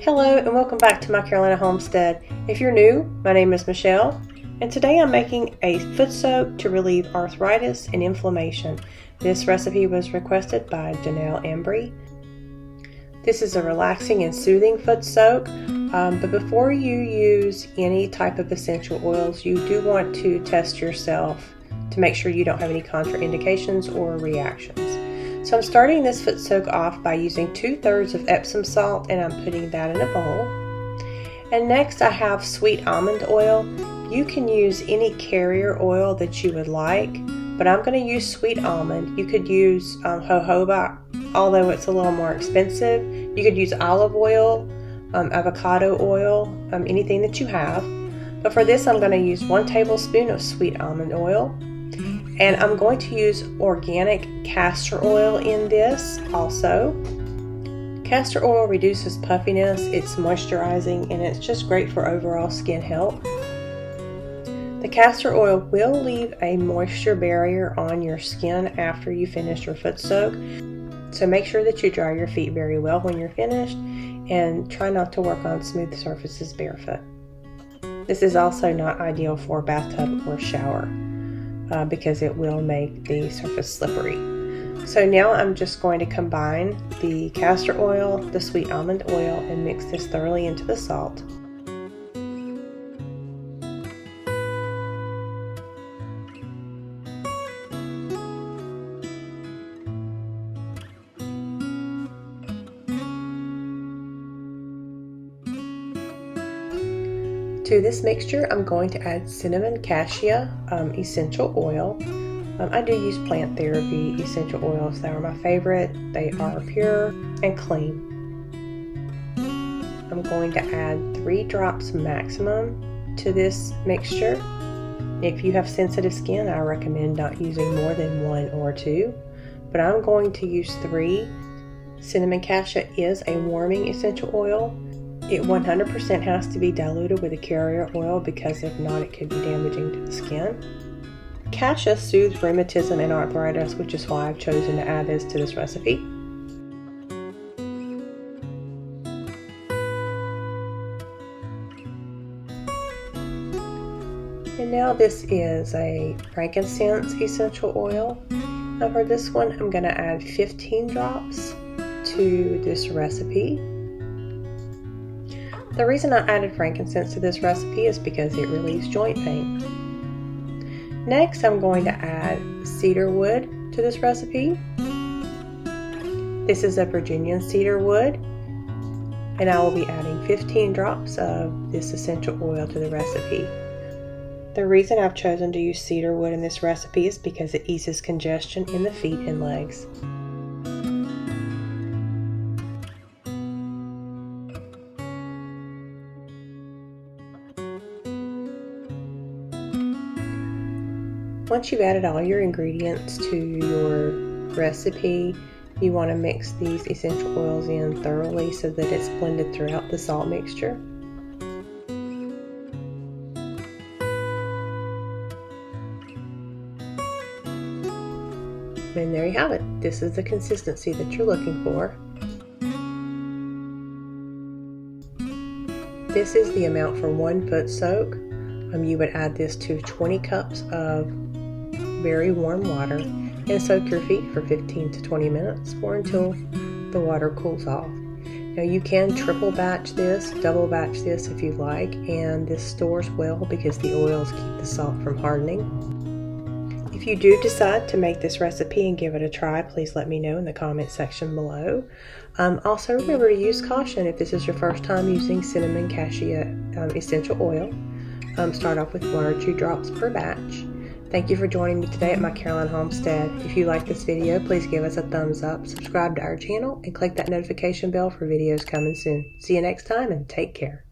Hello and welcome back to My Carolina Homestead. If you're new, my name is Michelle, and today I'm making a foot soak to relieve arthritis and inflammation. This recipe was requested by Janelle Embry. This is a relaxing and soothing foot soak, but before you use any type of essential oils, you do want to test yourself to make sure you don't have any contraindications or reactions. So I'm starting this foot soak off by using 2/3 of Epsom salt, and I'm putting that in a bowl. And next I have sweet almond oil. You can use any carrier oil that you would like, but I'm going to use sweet almond. You could use jojoba, although it's a little more expensive. You could use olive oil, avocado oil, anything that you have. But for this I'm going to use 1 tablespoon of sweet almond oil. And I'm going to use organic castor oil in this also. Castor oil reduces puffiness, it's moisturizing, and it's just great for overall skin health. The castor oil will leave a moisture barrier on your skin after you finish your foot soak. So make sure that you dry your feet very well when you're finished, and try not to work on smooth surfaces barefoot. This is also not ideal for bathtub or shower. Because it will make the surface slippery. So now I'm just going to combine the castor oil, the sweet almond oil, and mix this thoroughly into the salt. To this mixture, I'm going to add cinnamon cassia essential oil. I do use plant therapy essential oils. They are my favorite. They are pure and clean. I'm going to add 3 drops maximum to this mixture. If you have sensitive skin, I recommend not using more than 1 or 2, but I'm going to use 3. Cinnamon cassia is a warming essential oil. It 100% has to be diluted with a carrier oil, because if not, it could be damaging to the skin. Cassia soothes rheumatism and arthritis, which is why I've chosen to add this to this recipe. And now this is a frankincense essential oil. Now for this one, I'm going to add 15 drops to this recipe. The reason I added frankincense to this recipe is because it relieves joint pain. Next, I'm going to add cedar wood to this recipe. This is a Virginian cedar wood, and I will be adding 15 drops of this essential oil to the recipe. The reason I've chosen to use cedar wood in this recipe is because it eases congestion in the feet and legs. Once you've added all your ingredients to your recipe, you want to mix these essential oils in thoroughly so that it's blended throughout the salt mixture. And there you have it. This is the consistency that you're looking for. This is the amount for 1 foot soak. You would add this to 20 cups of very warm water and soak your feet for 15 to 20 minutes or until the water cools off. Now you can triple batch this, double batch this if you like, and this stores well because the oils keep the salt from hardening. If you do decide to make this recipe and give it a try, please let me know in the comment section below. Also remember to use caution if this is your first time using cinnamon cassia essential oil. Start off with 1 or 2 drops per batch. Thank you for joining me today at My Carolina Homestead. If you like this video, please give us a thumbs up, subscribe to our channel, and click that notification bell for videos coming soon. See you next time, and take care.